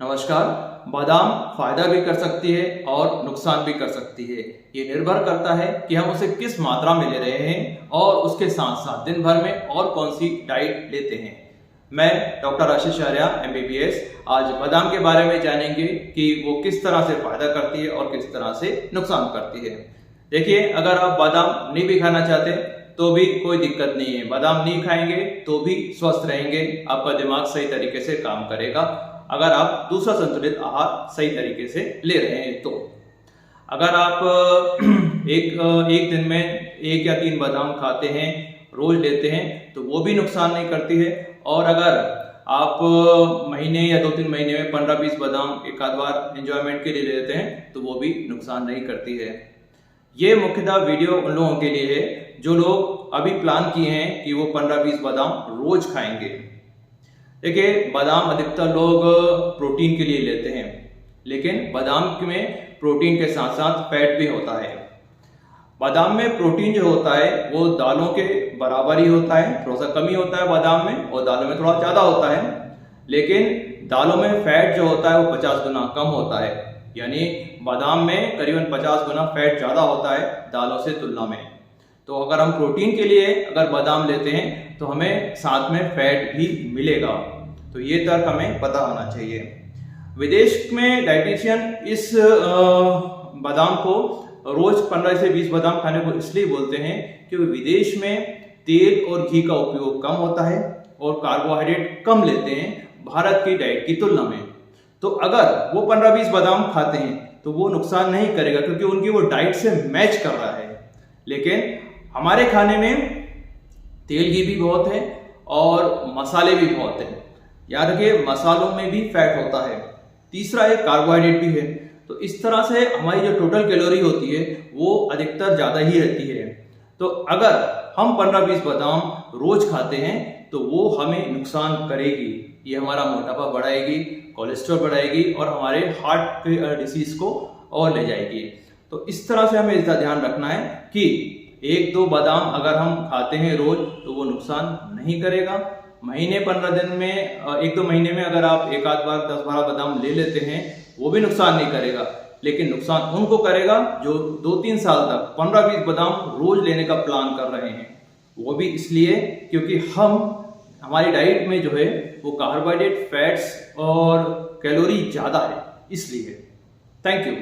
नमस्कार। बादाम फायदा भी कर सकती है और नुकसान भी कर सकती है। ये निर्भर करता है कि हम उसे किस मात्रा में ले रहे हैं और उसके साथ साथ दिन भर में और कौन सी डाइट लेते हैं। मैं डॉक्टर आशीष आर्या MBBS आज बादाम के बारे में जानेंगे कि वो किस तरह से फायदा करती है और किस तरह से नुकसान करती है। देखिए, अगर आप बादाम नहीं भी खाना चाहते तो भी कोई दिक्कत नहीं है। बादाम नहीं खाएंगे तो भी स्वस्थ रहेंगे, आपका दिमाग सही तरीके से काम करेगा अगर आप दूसरा संतुलित आहार सही तरीके से ले रहे हैं। तो अगर आप एक दिन में 1 या 3 बादाम खाते हैं, रोज लेते हैं, तो वो भी नुकसान नहीं करती है। और अगर आप महीने या 2-3 महीने में 15-20 बादाम एक आध बार एंजॉयमेंट के लिए लेते हैं तो वो भी नुकसान नहीं करती है। ये मुख्यतः वीडियो उन लोगों के लिए है जो लोग अभी प्लान किए हैं कि वो 15-20 बादाम रोज खाएंगे। देखिए, बादाम अधिकतर लोग प्रोटीन के लिए लेते हैं, लेकिन बादाम में प्रोटीन के साथ साथ फैट भी होता है। बादाम में प्रोटीन जो होता है वो दालों के बराबर ही होता है, थोड़ा सा कम ही होता है बादाम में, और दालों में थोड़ा ज़्यादा होता है। लेकिन दालों में फैट जो होता है वो 50 गुना कम होता है, यानी बादाम में करीबन 50 गुना फैट ज़्यादा होता है दालों से तुलना में। तो अगर हम प्रोटीन के लिए अगर बादाम लेते हैं तो हमें साथ में फैट भी मिलेगा। तो ये तर्क हमें पता होना चाहिए। विदेश में डाइटिशियन इस बादाम को रोज 15 से 20 बादाम खाने को इसलिए बोलते हैं क्योंकि विदेश में तेल और घी का उपयोग कम होता है और कार्बोहाइड्रेट कम लेते हैं भारत की डाइट की तुलना में। तो अगर वो 15-20 बादाम खाते हैं तो वो नुकसान नहीं करेगा क्योंकि उनकी वो डाइट से मैच कर रहा है। लेकिन हमारे खाने में तेल घी भी बहुत है और मसाले भी बहुत हैं। याद रखिए, मसालों में भी फैट होता है। तीसरा है कार्बोहाइड्रेट भी है। तो इस तरह से हमारी जो टोटल कैलोरी होती है वो अधिकतर ज़्यादा ही रहती है। तो अगर हम 15-20 बादाम रोज खाते हैं तो वो हमें नुकसान करेगी। ये हमारा मोटापा बढ़ाएगी, कोलेस्ट्रॉल बढ़ाएगी और हमारे हार्ट डिसीज को और ले जाएगी। तो इस तरह से हमें इसका ध्यान रखना है कि 1-2 बादाम अगर हम खाते हैं रोज तो वो नुकसान नहीं करेगा। महीने 15 दिन में 1-2 महीने में अगर आप एक आध बार 10-12 बादाम ले लेते हैं वो भी नुकसान नहीं करेगा। लेकिन नुकसान उनको करेगा जो 2-3 साल तक 15-20 बादाम रोज लेने का प्लान कर रहे हैं। वो भी इसलिए क्योंकि हमारी डाइट में जो है वो कार्बोहाइड्रेट, फैट्स और कैलोरी ज़्यादा है, इसलिए। Thank you.